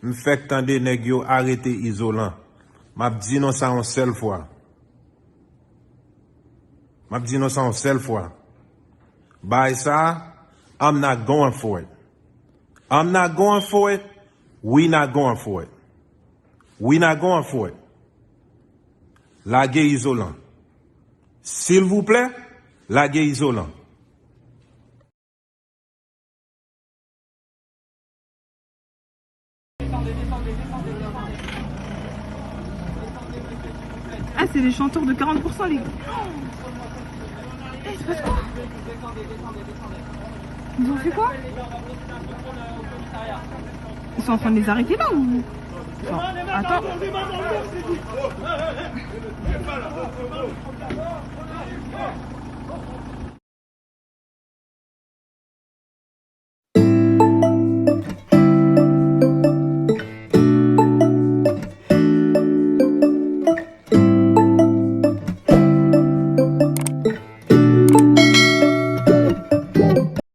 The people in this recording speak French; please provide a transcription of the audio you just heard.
m'fait tande nèg yo arrêter isolant. M'a dit non ça une seule fois. M'a dit non ça une seule fois. By ça, I'm not going for it. I'm not going for it. We not going for it. We not going for it. Laguez isolant. S'il vous plaît, laguez isolant. Ah, c'est les chanteurs de 40%, les gars. C'est pas quoi? Ils ont fait quoi? Ils sont en train de les arrêter là ou? Attends.